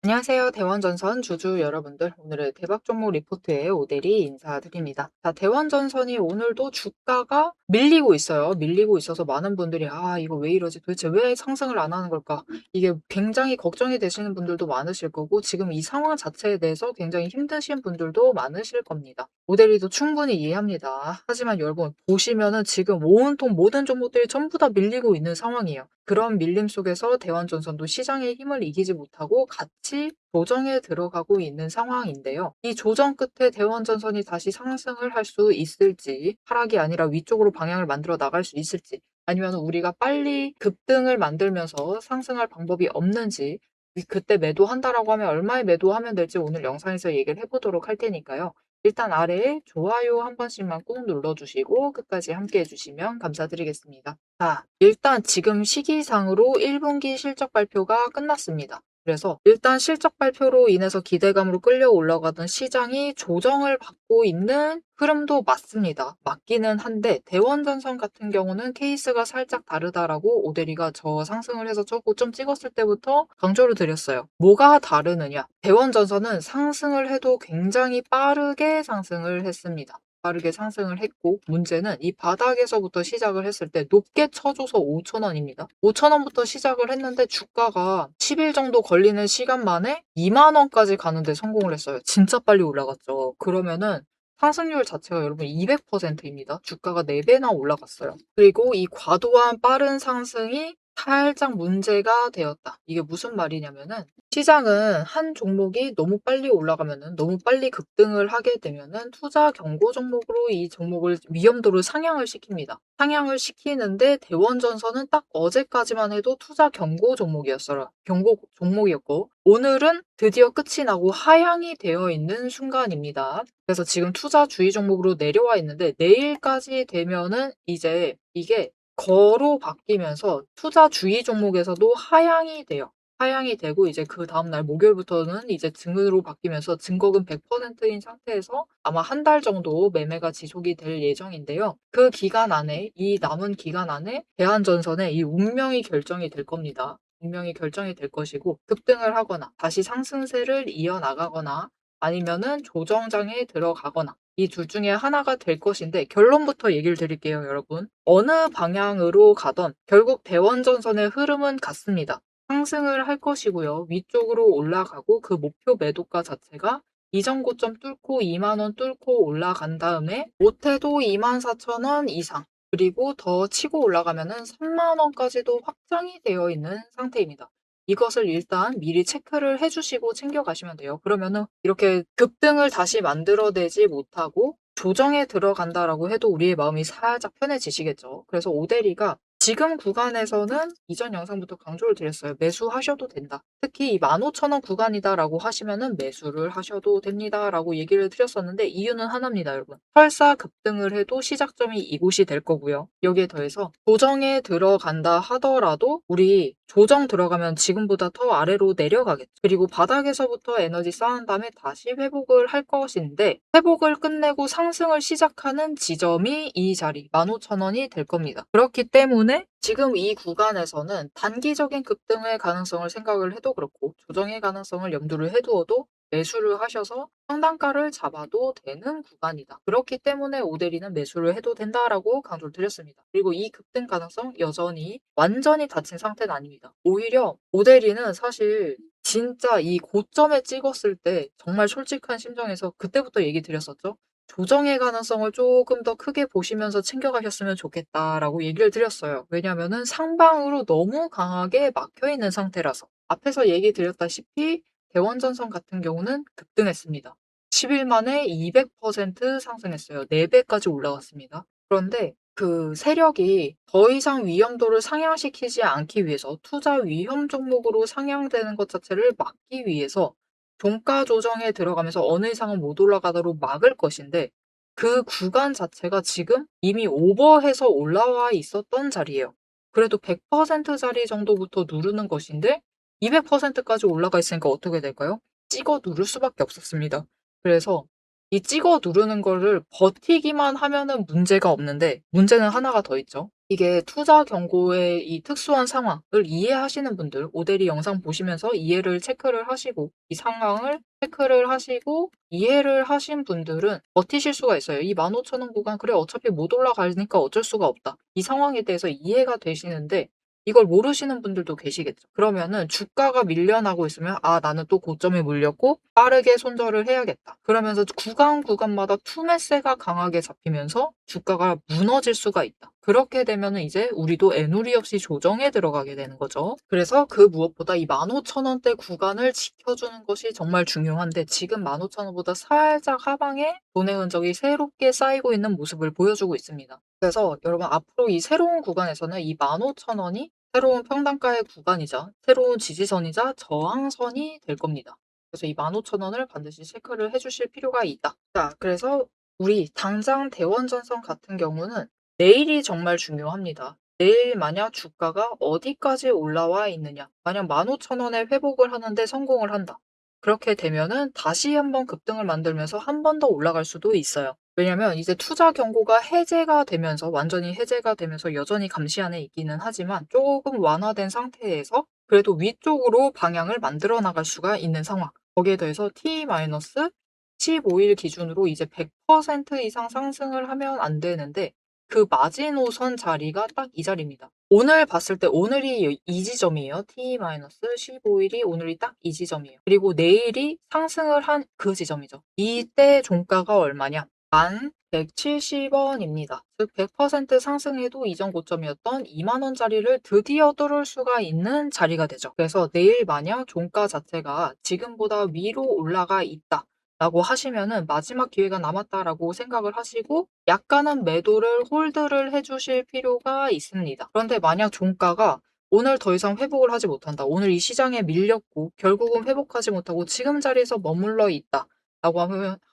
안녕하세요. 대원전선 주주 여러분들. 오늘의 대박 종목 리포트에 오대리 인사드립니다. 자, 대원전선이 오늘도 주가가 밀리고 있어요. 밀리고 있어서 많은 분들이 이거 왜 이러지? 도대체 왜 상승을 안 하는 걸까? 이게 굉장히 걱정이 되시는 분들도 많으실 거고 지금 이 상황 자체에 대해서 굉장히 힘드신 분들도 많으실 겁니다. 오대리도 충분히 이해합니다. 하지만 여러분 보시면은 지금 온통 모든 종목들이 전부 다 밀리고 있는 상황이에요. 그런 밀림 속에서 대원전선도 시장의 힘을 이기지 못하고 같이 조정에 들어가고 있는 상황인데요. 이 조정 끝에 대원전선이 다시 상승을 할 수 있을지, 하락이 아니라 위쪽으로 방향을 만들어 나갈 수 있을지, 아니면 우리가 빨리 급등을 만들면서 상승할 방법이 없는지, 그때 매도한다라고 하면 얼마에 매도하면 될지 오늘 영상에서 얘기를 해보도록 할 테니까요. 일단 아래에 좋아요 한 번씩만 꾹 눌러주시고 끝까지 함께 해주시면 감사드리겠습니다. 자, 일단 지금 시기상으로 1분기 실적 발표가 끝났습니다. 그래서 일단 실적 발표로 인해서 기대감으로 끌려 올라가던 시장이 조정을 받고 있는 흐름도 맞습니다. 맞기는 한데 대원전선 같은 경우는 케이스가 살짝 다르다라고 오대리가 저 상승을 해서 저 고점 찍었을 때부터 강조를 드렸어요. 뭐가 다르느냐? 대원전선은 상승을 해도 굉장히 빠르게 상승을 했습니다. 빠르게 상승을 했고 문제는 이 바닥에서부터 시작을 했을 때 높게 쳐줘서 5,000원입니다. 5,000원부터 시작을 했는데 주가가 10일 정도 걸리는 시간 만에 2만 원까지 가는데 성공을 했어요. 진짜 빨리 올라갔죠. 그러면은 상승률 자체가 여러분 200%입니다. 주가가 4배나 올라갔어요. 그리고 이 과도한 빠른 상승이 살짝 문제가 되었다. 이게 무슨 말이냐면은 시장은 한 종목이 너무 빨리 올라가면은 너무 빨리 급등을 하게 되면은 투자 경고 종목으로 이 종목을 위험도를 상향을 시킵니다. 상향을 시키는데 대원전선은 딱 어제까지만 해도 투자 경고 종목이었어요. 경고 종목이었고 오늘은 드디어 끝이 나고 하향이 되어 있는 순간입니다. 그래서 지금 투자 주의 종목으로 내려와 있는데 내일까지 되면은 이제 이게 거로 바뀌면서 투자 주의 종목에서도 하향이 돼요. 하향이 되고 이제 그 다음날 목요일부터는 이제 증으로 바뀌면서 증거금 100%인 상태에서 아마 한 달 정도 매매가 지속이 될 예정인데요. 그 기간 안에 이 남은 기간 안에 대한전선의 이 운명이 결정이 될 겁니다. 운명이 결정이 될 것이고 급등을 하거나 다시 상승세를 이어나가거나 아니면은 조정장에 들어가거나 이 둘 중에 하나가 될 것인데 결론부터 얘기를 드릴게요, 여러분. 어느 방향으로 가던 결국 대원전선의 흐름은 같습니다. 상승을 할 것이고요. 위쪽으로 올라가고 그 목표 매도가 자체가 이전 고점 뚫고 2만 원 뚫고 올라간 다음에 못해도 24,000원 이상 그리고 더 치고 올라가면은 3만 원까지도 확장이 되어 있는 상태입니다. 이것을 일단 미리 체크를 해주시고 챙겨가시면 돼요. 그러면은 이렇게 급등을 다시 만들어내지 못하고 조정에 들어간다라고 해도 우리의 마음이 살짝 편해지시겠죠. 그래서 오대리가 지금 구간에서는 이전 영상부터 강조를 드렸어요. 매수하셔도 된다. 특히 이 15,000원 구간이다라고 하시면은 매수를 하셔도 됩니다라고 얘기를 드렸었는데 이유는 하나입니다, 여러분. 설사 급등을 해도 시작점이 이곳이 될 거고요. 여기에 더해서 조정에 들어간다 하더라도 우리 조정 들어가면 지금보다 더 아래로 내려가겠죠. 그리고 바닥에서부터 에너지 쌓은 다음에 다시 회복을 할 것인데 회복을 끝내고 상승을 시작하는 지점이 이 자리 15,000원이 될 겁니다. 그렇기 때문에 지금 이 구간에서는 단기적인 급등의 가능성을 생각을 해도 그렇고 조정의 가능성을 염두를 해두어도 매수를 하셔서 상단가를 잡아도 되는 구간이다. 그렇기 때문에 오대리는 매수를 해도 된다라고 강조를 드렸습니다. 그리고 이 급등 가능성 여전히 완전히 닫힌 상태는 아닙니다. 오히려 오대리는 사실 진짜 이 고점에 찍었을 때 정말 솔직한 심정에서 그때부터 얘기 드렸었죠. 조정의 가능성을 조금 더 크게 보시면서 챙겨가셨으면 좋겠다라고 얘기를 드렸어요. 왜냐면은 상방으로 너무 강하게 막혀있는 상태라서. 앞에서 얘기 드렸다시피 대원전선 같은 경우는 급등했습니다. 10일 만에 200% 상승했어요. 4배까지 올라갔습니다. 그런데 그 세력이 더 이상 위험도를 상향시키지 않기 위해서 투자 위험 종목으로 상향되는 것 자체를 막기 위해서 종가 조정에 들어가면서 어느 이상은 못 올라가도록 막을 것인데 그 구간 자체가 지금 이미 오버해서 올라와 있었던 자리예요. 그래도 100% 자리 정도부터 누르는 것인데 200%까지 올라가 있으니까 어떻게 될까요? 찍어 누를 수밖에 없었습니다. 그래서 이 찍어 누르는 거를 버티기만 하면은 문제가 없는데 문제는 하나가 더 있죠. 이게 투자 경고의 이 특수한 상황을 이해하시는 분들, 오대리 영상 보시면서 이해를 체크를 하시고 이 상황을 체크를 하시고 이해를 하신 분들은 버티실 수가 있어요. 이 15,000원 구간 그래 어차피 못 올라가니까 어쩔 수가 없다. 이 상황에 대해서 이해가 되시는데 이걸 모르시는 분들도 계시겠죠. 그러면은 주가가 밀려나고 있으면 아 나는 또 고점에 물렸고 빠르게 손절을 해야겠다. 그러면서 구간마다 투매세가 강하게 잡히면서 주가가 무너질 수가 있다. 그렇게 되면은 이제 우리도 애누리 없이 조정에 들어가게 되는 거죠. 그래서 그 무엇보다 이 15,000원대 구간을 지켜주는 것이 정말 중요한데 지금 15,000원보다 살짝 하방에 돈의 흔적이 새롭게 쌓이고 있는 모습을 보여주고 있습니다. 그래서 여러분 앞으로 이 새로운 구간에서는 이 15,000원이 새로운 평단가의 구간이자 새로운 지지선이자 저항선이 될 겁니다. 그래서 이 15,000원을 반드시 체크를 해주실 필요가 있다. 자, 그래서 우리 당장 대원전선 같은 경우는 내일이 정말 중요합니다. 내일 만약 주가가 어디까지 올라와 있느냐. 만약 15,000원에 회복을 하는데 성공을 한다. 그렇게 되면은 다시 한번 급등을 만들면서 한 번 더 올라갈 수도 있어요. 왜냐면 이제 투자 경고가 해제가 되면서 완전히 해제가 되면서 여전히 감시 안에 있기는 하지만 조금 완화된 상태에서 그래도 위쪽으로 방향을 만들어 나갈 수가 있는 상황. 거기에 더해서 T-15일 기준으로 이제 100% 이상 상승을 하면 안 되는데 그 마지노선 자리가 딱 이 자리입니다. 오늘 봤을 때 오늘이 이 지점이에요. T-15일이 오늘이 딱 이 지점이에요. 그리고 내일이 상승을 한 그 지점이죠. 이때 종가가 얼마냐? 1,170원입니다. 즉 100% 상승해도 이전 고점이었던 20,000원짜리를 드디어 뚫을 수가 있는 자리가 되죠. 그래서 내일 만약 종가 자체가 지금보다 위로 올라가 있다. 라고 하시면은 마지막 기회가 남았다라고 생각을 하시고 약간은 매도를 홀드를 해주실 필요가 있습니다. 그런데 만약 종가가 오늘 더 이상 회복을 하지 못한다. 오늘 이 시장에 밀렸고 결국은 회복하지 못하고 지금 자리에서 머물러 있다. 라고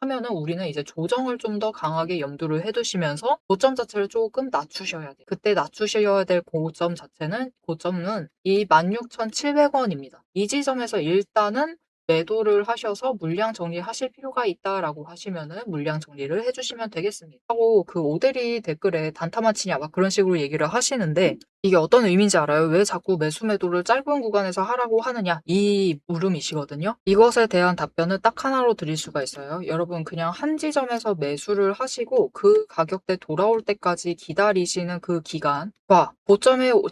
하면은 우리는 이제 조정을 좀 더 강하게 염두를 해두시면서 고점 자체를 조금 낮추셔야 돼요. 그때 낮추셔야 될 고점은 이 16,700원입니다. 이 지점에서 일단은 매도를 하셔서 물량 정리하실 필요가 있다라고 하시면은 물량 정리를 해주시면 되겠습니다. 하고 그 오대리 댓글에 단타만 치냐 막 그런 식으로 얘기를 하시는데 이게 어떤 의미인지 알아요? 왜 자꾸 매수 매도를 짧은 구간에서 하라고 하느냐? 이 물음이시거든요. 이것에 대한 답변은 딱 하나로 드릴 수가 있어요. 여러분 그냥 한 지점에서 매수를 하시고 그 가격대 돌아올 때까지 기다리시는 그 기간과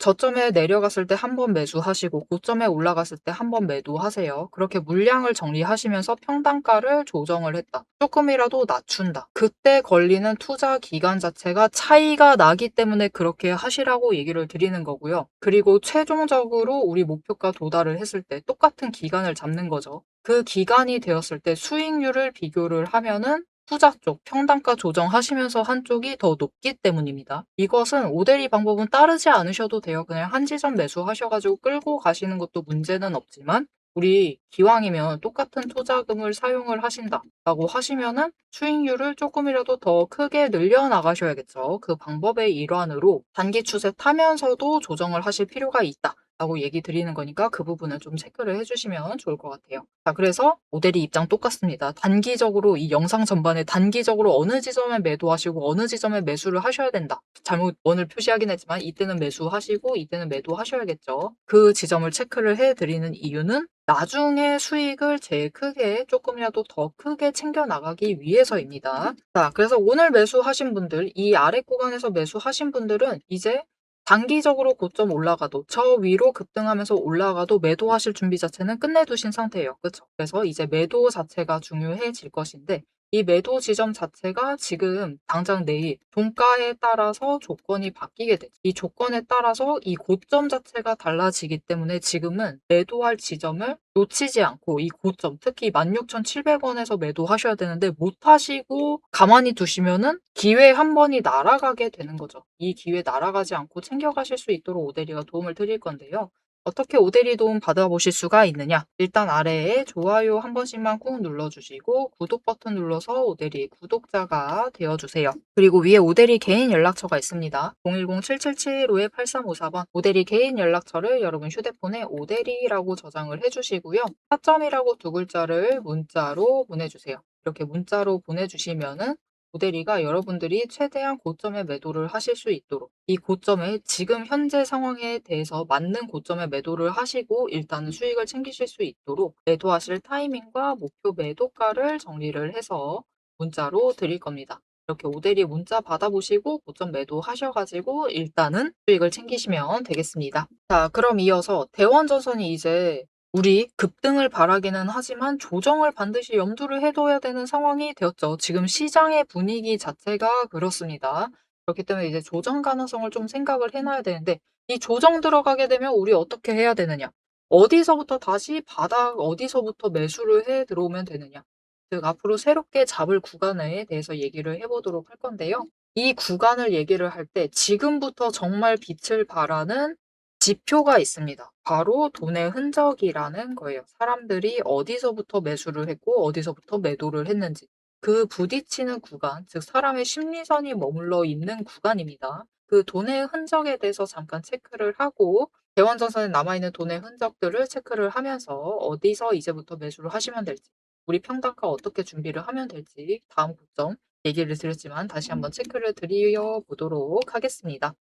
저점에 내려갔을 때 한 번 매수하시고 고점에 올라갔을 때 한 번 매도하세요. 그렇게 물량을 정리하시면서 평단가를 조정을 했다. 조금이라도 낮춘다. 그때 걸리는 투자 기간 자체가 차이가 나기 때문에 그렇게 하시라고 얘기를 드리는 거고요. 그리고 최종적으로 우리 목표가 도달을 했을 때 똑같은 기간을 잡는 거죠. 그 기간이 되었을 때 수익률을 비교를 하면은 투자 쪽 평단가 조정하시면서 한쪽이 더 높기 때문입니다. 이것은 오대리 방법은 따르지 않으셔도 돼요. 그냥 한 지점 매수하셔가지고 끌고 가시는 것도 문제는 없지만 우리 기왕이면 똑같은 투자금을 사용을 하신다라고 하시면은 수익률을 조금이라도 더 크게 늘려나가셔야겠죠. 그 방법의 일환으로 단기 추세 타면서도 조정을 하실 필요가 있다. 라고 얘기 드리는 거니까 그 부분을 좀 체크를 해주시면 좋을 것 같아요. 자, 그래서 모델이 입장 똑같습니다. 단기적으로 이 영상 전반에 단기적으로 어느 지점에 매도하시고 어느 지점에 매수를 하셔야 된다. 잘못 원을 표시하긴 했지만 이때는 매수하시고 이때는 매도하셔야겠죠. 그 지점을 체크를 해드리는 이유는 나중에 수익을 제일 크게 조금이라도 더 크게 챙겨 나가기 위해서입니다. 자, 그래서 오늘 매수하신 분들, 이 아래 구간에서 매수하신 분들은 이제 단기적으로 고점 올라가도 저 위로 급등하면서 올라가도 매도하실 준비 자체는 끝내두신 상태예요. 그렇죠? 그래서 이제 매도 자체가 중요해질 것인데 이 매도 지점 자체가 지금 당장 내일 종가에 따라서 조건이 바뀌게 되죠. 이 조건에 따라서 이 고점 자체가 달라지기 때문에 지금은 매도할 지점을 놓치지 않고 이 고점, 특히 16,700원에서 매도하셔야 되는데 못하시고 가만히 두시면은 기회 한 번이 날아가게 되는 거죠. 이 기회 날아가지 않고 챙겨가실 수 있도록 오대리가 도움을 드릴 건데요. 어떻게 오대리 도움 받아보실 수가 있느냐? 일단 아래에 좋아요 한 번씩만 꾹 눌러주시고 구독 버튼 눌러서 오대리 구독자가 되어주세요. 그리고 위에 오대리 개인 연락처가 있습니다. 010-777-58354번 오대리 개인 연락처를 여러분 휴대폰에 오대리라고 저장을 해주시고요. 4점이라고 두 글자를 문자로 보내주세요. 이렇게 문자로 보내주시면은 모델이가 여러분들이 최대한 고점에 매도를 하실 수 있도록 이 고점에 지금 현재 상황에 대해서 맞는 고점에 매도를 하시고 일단은 수익을 챙기실 수 있도록 매도하실 타이밍과 목표 매도가를 정리를 해서 문자로 드릴 겁니다. 이렇게 오대리 문자 받아보시고 고점 매도하셔가지고 일단은 수익을 챙기시면 되겠습니다. 자, 그럼 이어서 대원전선이 이제 우리 급등을 바라기는 하지만 조정을 반드시 염두를 해둬야 되는 상황이 되었죠. 지금 시장의 분위기 자체가 그렇습니다. 그렇기 때문에 이제 조정 가능성을 좀 생각을 해놔야 되는데 이 조정 들어가게 되면 우리 어떻게 해야 되느냐? 어디서부터 다시 바닥 어디서부터 매수를 해 들어오면 되느냐? 즉 앞으로 새롭게 잡을 구간에 대해서 얘기를 해보도록 할 건데요. 이 구간을 얘기를 할 때 지금부터 정말 빛을 발하는 지표가 있습니다. 바로 돈의 흔적이라는 거예요. 사람들이 어디서부터 매수를 했고 어디서부터 매도를 했는지 그 부딪히는 구간, 즉 사람의 심리선이 머물러 있는 구간입니다. 그 돈의 흔적에 대해서 잠깐 체크를 하고 대원전선에 남아있는 돈의 흔적들을 체크를 하면서 어디서 이제부터 매수를 하시면 될지 우리 평단가 어떻게 준비를 하면 될지 다음 고점 얘기를 드렸지만 다시 한번 체크를 드려보도록 하겠습니다.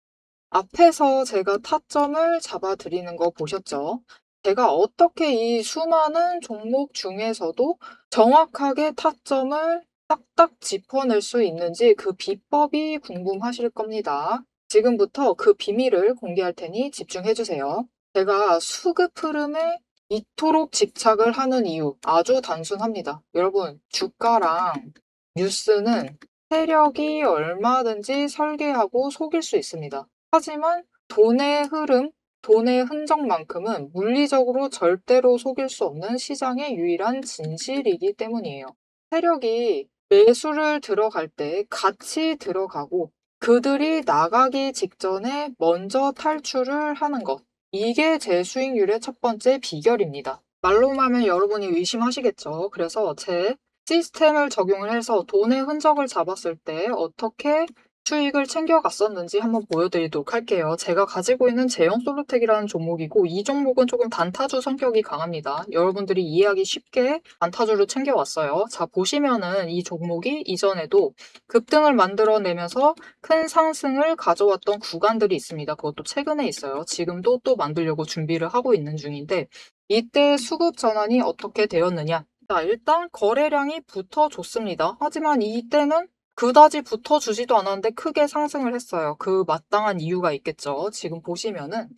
앞에서 제가 타점을 잡아드리는 거 보셨죠? 제가 어떻게 이 수많은 종목 중에서도 정확하게 타점을 딱딱 짚어낼 수 있는지 그 비법이 궁금하실 겁니다. 지금부터 그 비밀을 공개할 테니 집중해주세요. 제가 수급 흐름에 이토록 집착을 하는 이유 아주 단순합니다. 여러분, 주가랑 뉴스는 세력이 얼마든지 설계하고 속일 수 있습니다. 하지만 돈의 흐름, 돈의 흔적만큼은 물리적으로 절대로 속일 수 없는 시장의 유일한 진실이기 때문이에요. 세력이 매수를 들어갈 때 같이 들어가고 그들이 나가기 직전에 먼저 탈출을 하는 것. 이게 제 수익률의 첫 번째 비결입니다. 말로만 하면 여러분이 의심하시겠죠. 그래서 제 시스템을 적용을 해서 돈의 흔적을 잡았을 때 어떻게 수익을 챙겨갔었는지 한번 보여드리도록 할게요. 제가 가지고 있는 제형 솔루텍이라는 종목이고 이 종목은 조금 단타주 성격이 강합니다. 여러분들이 이해하기 쉽게 단타주를 챙겨왔어요. 자, 보시면은 이 종목이 이전에도 급등을 만들어내면서 큰 상승을 가져왔던 구간들이 있습니다. 그것도 최근에 있어요. 지금도 또 만들려고 준비를 하고 있는 중인데 이때 수급 전환이 어떻게 되었느냐? 자, 일단 거래량이 붙어줬습니다. 하지만 이때는 그다지 붙어주지도 않았는데 크게 상승을 했어요. 그 마땅한 이유가 있겠죠. 지금 보시면은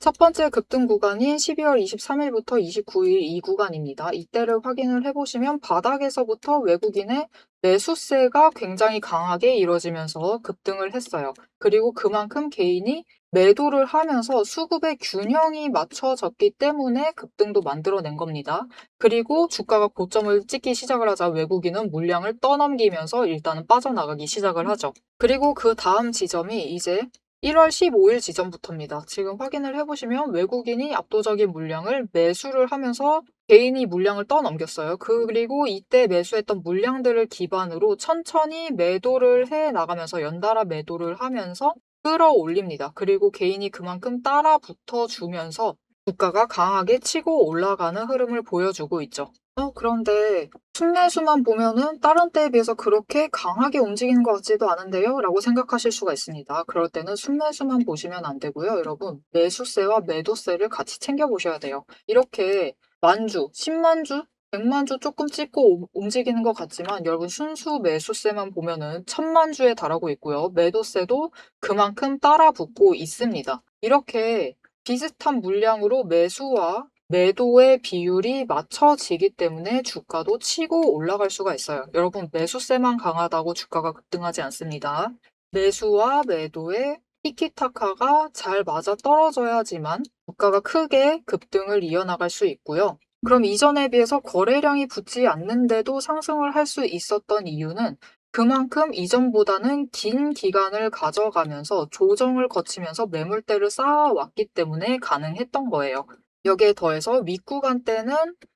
첫 번째 급등 구간인 12월 23일부터 29일 이 구간입니다. 이때를 확인을 해보시면 바닥에서부터 외국인의 매수세가 굉장히 강하게 이루어지면서 급등을 했어요. 그리고 그만큼 개인이 매도를 하면서 수급의 균형이 맞춰졌기 때문에 급등도 만들어낸 겁니다. 그리고 주가가 고점을 찍기 시작을 하자 외국인은 물량을 떠넘기면서 일단은 빠져나가기 시작을 하죠. 그리고 그 다음 지점이 이제 1월 15일 지점부터입니다. 지금 확인을 해보시면 외국인이 압도적인 물량을 매수를 하면서 개인이 물량을 떠넘겼어요. 그리고 이때 매수했던 물량들을 기반으로 천천히 매도를 해 나가면서 연달아 매도를 하면서 끌어올립니다. 그리고 개인이 그만큼 따라 붙어주면서 주가가 강하게 치고 올라가는 흐름을 보여주고 있죠. 그런데 순매수만 보면은 다른 때에 비해서 그렇게 강하게 움직이는 것 같지도 않은데요? 라고 생각하실 수가 있습니다. 그럴 때는 순매수만 보시면 안 되고요. 여러분, 매수세와 매도세를 같이 챙겨보셔야 돼요. 이렇게 만주, 10만주, 100만주 조금 찍고 움직이는 것 같지만 여러분 순수 매수세만 보면은 1000만주에 달하고 있고요. 매도세도 그만큼 따라 붙고 있습니다. 이렇게 비슷한 물량으로 매수와 매도의 비율이 맞춰지기 때문에 주가도 치고 올라갈 수가 있어요. 여러분, 매수세만 강하다고 주가가 급등하지 않습니다. 매수와 매도의 티키타카가 잘 맞아 떨어져야지만 주가가 크게 급등을 이어나갈 수 있고요. 그럼 이전에 비해서 거래량이 붙지 않는데도 상승을 할 수 있었던 이유는 그만큼 이전보다는 긴 기간을 가져가면서 조정을 거치면서 매물대를 쌓아왔기 때문에 가능했던 거예요. 여기에 더해서 윗구간 때는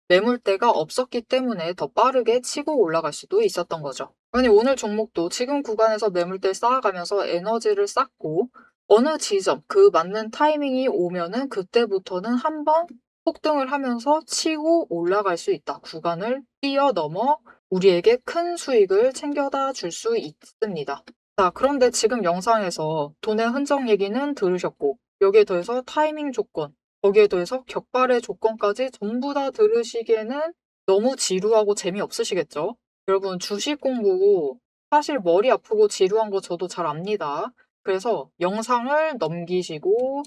매물대가 없었기 때문에 더 빠르게 치고 올라갈 수도 있었던 거죠. 아니 오늘 종목도 지금 구간에서 매물대 쌓아가면서 에너지를 쌓고 어느 지점 그 맞는 타이밍이 오면은 그때부터는 한번 폭등을 하면서 치고 올라갈 수 있다. 구간을 뛰어넘어 우리에게 큰 수익을 챙겨다 줄 수 있습니다. 자, 그런데 지금 영상에서 돈의 흔적 얘기는 들으셨고, 여기에 더해서 타이밍 조건, 거기에 더해서 격발의 조건까지 전부 다 들으시기에는 너무 지루하고 재미없으시겠죠? 여러분, 주식 공부 사실 머리 아프고 지루한 거 저도 잘 압니다. 그래서 영상을 넘기시고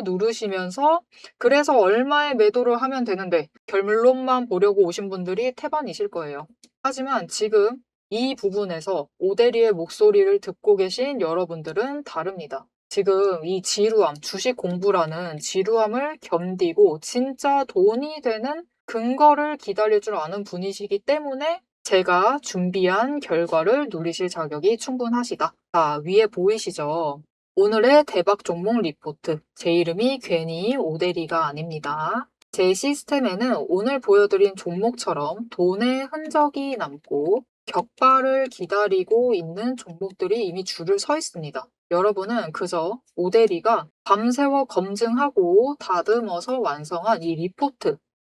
누르시면서 그래서 얼마에 매도를 하면 되는데 결론만 보려고 오신 분들이 태반이실 거예요. 하지만 지금 이 부분에서 오대리의 목소리를 듣고 계신 여러분들은 다릅니다. 지금 이 지루함, 주식 공부라는 지루함을 견디고 진짜 돈이 되는 근거를 기다릴 줄 아는 분이시기 때문에 제가 준비한 결과를 누리실 자격이 충분하시다. 자, 위에 보이시죠? 오늘의 대박 종목 리포트. 제 이름이 괜히 오대리가 아닙니다. 제 시스템에는 오늘 보여드린 종목처럼 돈의 흔적이 남고 격발을 기다리고 있는 종목들이 이미 줄을 서 있습니다. 여러분은 그저 오대리가 밤새워 검증하고 다듬어서 완성한 이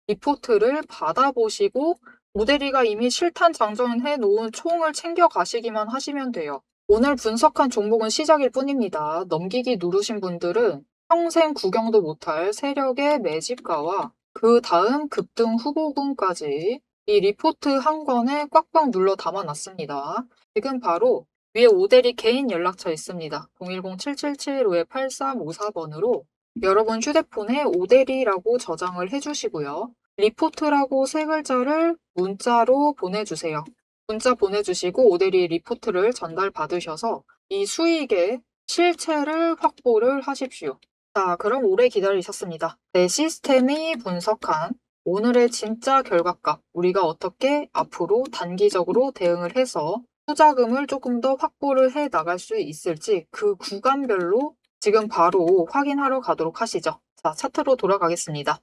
리포트를 받아보시고 오대리가 이미 실탄 장전해 놓은 총을 챙겨 가시기만 하시면 돼요. 오늘 분석한 종목은 시작일 뿐입니다. 넘기기 누르신 분들은 평생 구경도 못할 세력의 매집가와 그 다음 급등 후보군까지 이 리포트 한 권에 꽉꽉 눌러 담아놨습니다. 지금 바로 위에 오대리 개인 연락처 있습니다. 010-777-8354번으로 여러분 휴대폰에 오대리라고 저장을 해주시고요. 리포트라고 세 글자를 문자로 보내주세요. 문자 보내주시고 오대리 리포트를 전달받으셔서 이 수익의 실체를 확보를 하십시오. 자, 그럼 오래 기다리셨습니다. 내 시스템이 분석한 오늘의 진짜 결과값, 우리가 어떻게 앞으로 단기적으로 대응을 해서 투자금을 조금 더 확보를 해 나갈 수 있을지 그 구간별로 지금 바로 확인하러 가도록 하시죠. 자, 차트로 돌아가겠습니다.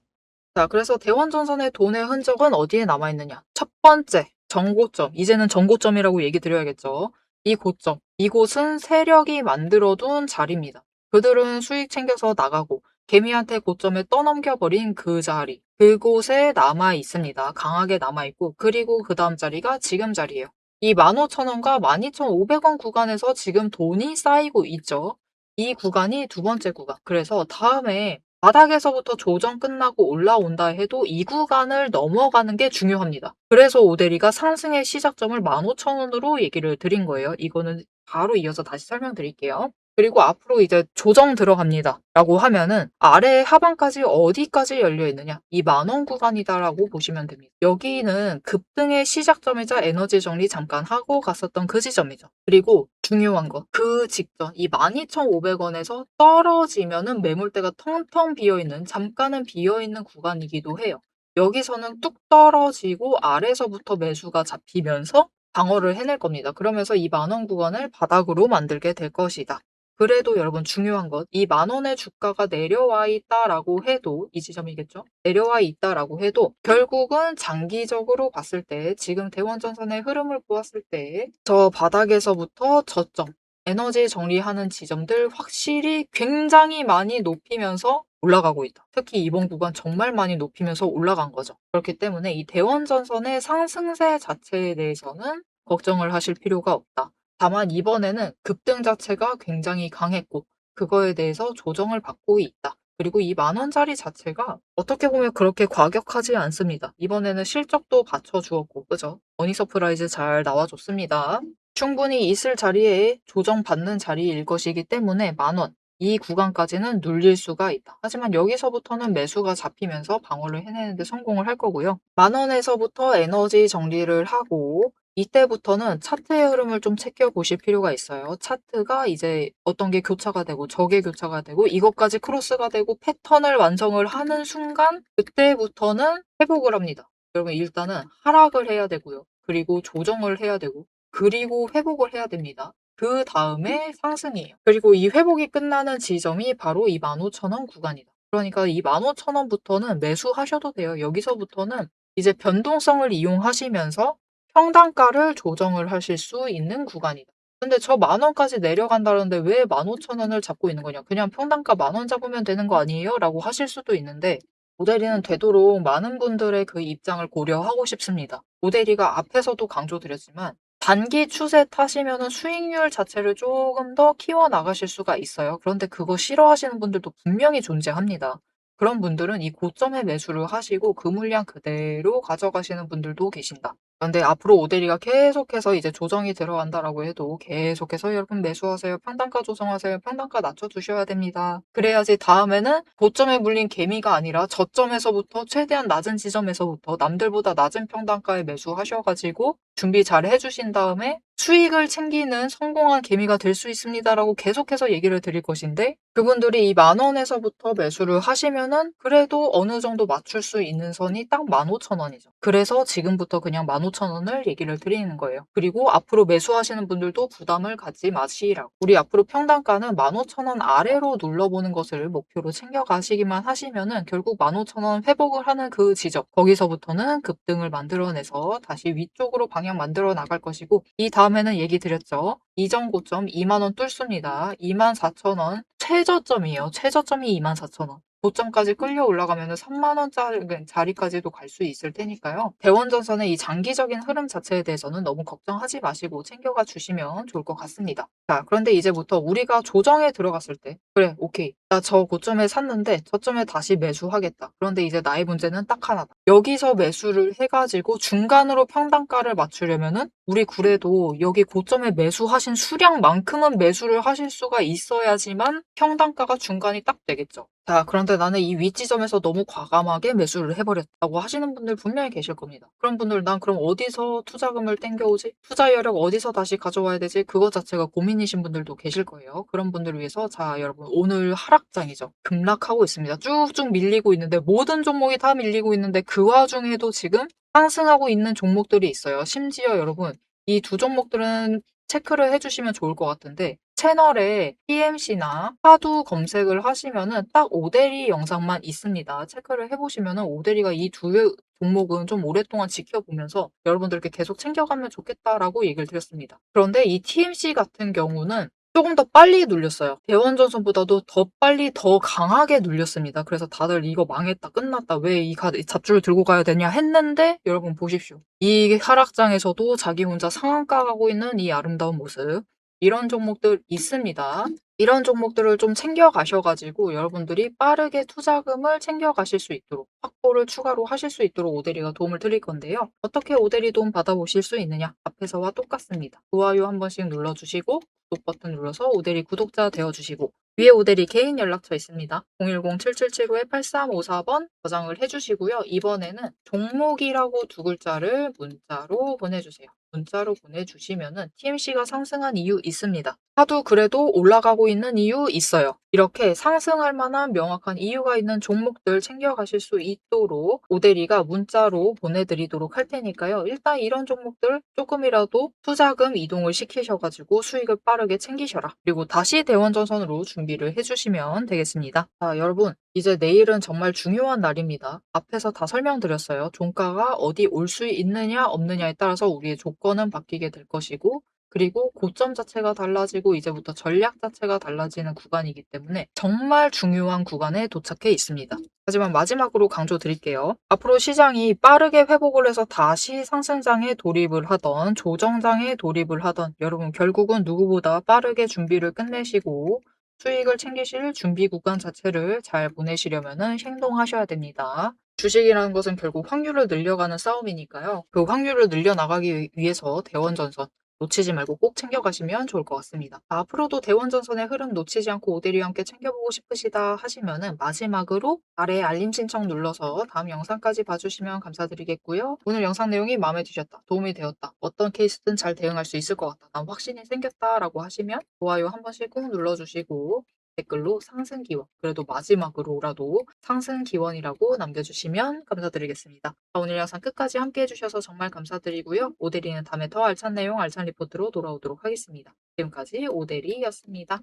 자, 그래서 대원전선의 돈의 흔적은 어디에 남아있느냐? 첫 번째, 정고점. 이제는 정고점이라고 얘기 드려야겠죠. 이 고점. 이곳은 세력이 만들어둔 자리입니다. 그들은 수익 챙겨서 나가고 개미한테 고점에 떠넘겨버린 그 자리. 그곳에 남아 있습니다. 강하게 남아 있고 그리고 그 다음 자리가 지금 자리예요. 이 15,000원과 12,500원 구간에서 지금 돈이 쌓이고 있죠. 이 구간이 두 번째 구간. 그래서 다음에 바닥에서부터 조정 끝나고 올라온다 해도 이 구간을 넘어가는 게 중요합니다. 그래서 오대리가 상승의 시작점을 15,000원으로 얘기를 드린 거예요. 이거는 바로 이어서 다시 설명드릴게요. 그리고 앞으로 이제 조정 들어갑니다. 라고 하면은 아래 하반까지 어디까지 열려 있느냐? 이 10,000원 구간이다라고 보시면 됩니다. 여기는 급등의 시작점이자 에너지 정리 잠깐 하고 갔었던 그 지점이죠. 그리고 중요한 거, 그 직전 이 12,500원에서 떨어지면은 매물대가 텅텅 비어있는, 잠깐은 비어있는 구간이기도 해요. 여기서는 뚝 떨어지고 아래서부터 매수가 잡히면서 방어를 해낼 겁니다. 그러면서 이 10,000원 구간을 바닥으로 만들게 될 것이다. 그래도 여러분 중요한 것, 이 10,000원의 주가가 내려와 있다라고 해도, 이 지점이겠죠? 내려와 있다라고 해도 결국은 장기적으로 봤을 때, 지금 대원전선의 흐름을 보았을 때 저 바닥에서부터 저점, 에너지 정리하는 지점들 확실히 굉장히 많이 높이면서 올라가고 있다. 특히 이번 구간 정말 많이 높이면서 올라간 거죠. 그렇기 때문에 이 대원전선의 상승세 자체에 대해서는 걱정을 하실 필요가 없다. 다만 이번에는 급등 자체가 굉장히 강했고 그거에 대해서 조정을 받고 있다. 그리고 이 10,000원짜리 자체가 어떻게 보면 그렇게 과격하지 않습니다. 이번에는 실적도 받쳐주었고, 그죠? 머니 서프라이즈 잘 나와줬습니다. 충분히 있을 자리에 조정받는 자리일 것이기 때문에 10,000원, 이 구간까지는 눌릴 수가 있다. 하지만 여기서부터는 매수가 잡히면서 방어를 해내는데 성공을 할 거고요. 10,000원에서부터 에너지 정리를 하고 이때부터는 차트의 흐름을 좀 챙겨보실 필요가 있어요. 차트가 이제 어떤 게 교차가 되고 저게 교차가 되고 이것까지 크로스가 되고 패턴을 완성을 하는 순간 그때부터는 회복을 합니다. 여러분 일단은 하락을 해야 되고요. 그리고 조정을 해야 되고 그리고 회복을 해야 됩니다. 그 다음에 상승이에요. 그리고 이 회복이 끝나는 지점이 바로 이 15,000원 구간이다. 그러니까 이 15,000원부터는 매수하셔도 돼요. 여기서부터는 이제 변동성을 이용하시면서 평단가를 조정을 하실 수 있는 구간이다. 근데 저 10,000원까지 내려간다는데 왜 15,000원을 잡고 있는 거냐? 그냥 평단가 10,000원 잡으면 되는 거 아니에요? 라고 하실 수도 있는데 오대리는 되도록 많은 분들의 그 입장을 고려하고 싶습니다. 오대리가 앞에서도 강조드렸지만 단기 추세 타시면은 수익률 자체를 조금 더 키워 나가실 수가 있어요. 그런데 그거 싫어하시는 분들도 분명히 존재합니다. 그런 분들은 이 고점에 매수를 하시고 그 물량 그대로 가져가시는 분들도 계신다. 그런데 앞으로 오대리가 계속해서 이제 조정이 들어간다라고 해도 계속해서 여러분 매수하세요. 평단가 조정하세요. 평단가 낮춰두셔야 됩니다. 그래야지 다음에는 고점에 물린 개미가 아니라 저점에서부터 최대한 낮은 지점에서부터 남들보다 낮은 평단가에 매수하셔가지고 준비 잘 해주신 다음에 수익을 챙기는 성공한 개미가 될 수 있습니다라고 계속해서 얘기를 드릴 것인데 그분들이 이 10,000원에서부터 매수를 하시면은 그래도 어느 정도 맞출 수 있는 선이 딱 15,000원이죠. 그래서 지금부터 그냥 15,000원을 얘기를 드리는 거예요. 그리고 앞으로 매수하시는 분들도 부담을 갖지 마시라고. 우리 앞으로 평단가는 15,000원 아래로 눌러보는 것을 목표로 챙겨가시기만 하시면은 결국 15,000원 회복을 하는 그 지점 거기서부터는 급등을 만들어내서 다시 위쪽으로 방향 만들어 나갈 것이고 이 다음에는 얘기 드렸죠. 이전 고점 20,000원 뚫습니다. 24,000원 최저점이에요. 최저점이 24,000원. 고점까지 끌려 올라가면 30,000원짜리 자리까지도 갈 수 있을 테니까요. 대원전선의 이 장기적인 흐름 자체에 대해서는 너무 걱정하지 마시고 챙겨가 주시면 좋을 것 같습니다. 자, 그런데 이제부터 우리가 조정에 들어갔을 때 그래, 오케이. 나 저 고점에 샀는데 저점에 다시 매수하겠다. 그런데 이제 나의 문제는 딱 하나다. 여기서 매수를 해가지고 중간으로 평단가를 맞추려면은 우리 구래도 여기 고점에 매수하신 수량만큼은 매수를 하실 수가 있어야지만 평단가가 중간이 딱 되겠죠. 자, 그런데 나는 이 윗지점에서 너무 과감하게 매수를 해버렸다고 하시는 분들 분명히 계실 겁니다. 그런 분들 난 그럼 어디서 투자금을 땡겨오지? 투자 여력 어디서 다시 가져와야 되지? 그것 자체가 고민이신 분들도 계실 거예요. 그런 분들을 위해서 자, 여러분 오늘 하락장이죠. 급락하고 있습니다. 쭉쭉 밀리고 있는데 모든 종목이 다 밀리고 있는데 그 와중에도 지금 상승하고 있는 종목들이 있어요. 심지어 여러분 이 두 종목들은 체크를 해주시면 좋을 것 같은데 채널에 PMC나 하두 검색을 하시면은 딱 오대리 영상만 있습니다. 체크를 해보시면은 오대리가 이 두 종목은 좀 오랫동안 지켜보면서 여러분들께 계속 챙겨가면 좋겠다라고 얘기를 드렸습니다. 그런데 이 TMC 같은 경우는 조금 더 빨리 눌렸어요. 대원전선보다도 더 빨리 더 강하게 눌렸습니다. 그래서 다들 이거 망했다 끝났다 왜 이 잡주를 들고 가야 되냐 했는데 여러분 보십시오. 이 하락장에서도 자기 혼자 상한가 가고 있는 이 아름다운 모습 이런 종목들 있습니다. 이런 종목들을 좀 챙겨 가셔가지고 여러분들이 빠르게 투자금을 챙겨 가실 수 있도록 확보를 추가로 하실 수 있도록 오대리가 도움을 드릴 건데요. 어떻게 오대리 도움 받아보실 수 있느냐? 앞에서와 똑같습니다. 좋아요 한 번씩 눌러주시고 구독 버튼 눌러서 오대리 구독자 되어주시고 위에 오대리 개인 연락처 있습니다. 010-7779-8354번 저장을 해주시고요. 이번에는 종목이라고 두 글자를 문자로 보내주세요. 문자로 보내주시면은 TMC가 상승한 이유 있습니다. 하도 그래도 올라가고 있는 이유 있어요. 이렇게 상승할 만한 명확한 이유가 있는 종목들 챙겨가실 수 있도록 오대리가 문자로 보내드리도록 할 테니까요. 일단 이런 종목들 조금이라도 투자금 이동을 시키셔가지고 수익을 빠르게 챙기셔라. 그리고 다시 대원전선으로 준비를 해주시면 되겠습니다. 자, 여러분 이제 내일은 정말 중요한 날입니다. 앞에서 다 설명드렸어요. 종가가 어디 올 수 있느냐 없느냐에 따라서 우리의 조건은 바뀌게 될 것이고 그리고 고점 자체가 달라지고 이제부터 전략 자체가 달라지는 구간이기 때문에 정말 중요한 구간에 도착해 있습니다. 하지만 마지막으로 강조드릴게요. 앞으로 시장이 빠르게 회복을 해서 다시 상승장에 돌입을 하던 조정장에 돌입을 하던 여러분 결국은 누구보다 빠르게 준비를 끝내시고 수익을 챙기실 준비 구간 자체를 잘 보내시려면 행동하셔야 됩니다. 주식이라는 것은 결국 확률을 늘려가는 싸움이니까요. 그 확률을 늘려나가기 위해서 대원전선 놓치지 말고 꼭 챙겨가시면 좋을 것 같습니다. 앞으로도 대원전선의 흐름 놓치지 않고 오대리와 함께 챙겨보고 싶으시다 하시면은 마지막으로 아래 알림 신청 눌러서 다음 영상까지 봐주시면 감사드리겠고요. 오늘 영상 내용이 마음에 드셨다, 도움이 되었다, 어떤 케이스든 잘 대응할 수 있을 것 같다, 난 확신이 생겼다 라고 하시면 좋아요 한 번씩 꼭 눌러주시고 댓글로 상승 기원, 그래도 마지막으로라도 상승 기원이라고 남겨주시면 감사드리겠습니다. 오늘 영상 끝까지 함께 해주셔서 정말 감사드리고요. 오대리는 다음에 더 알찬 내용, 알찬 리포트로 돌아오도록 하겠습니다. 지금까지 오대리였습니다.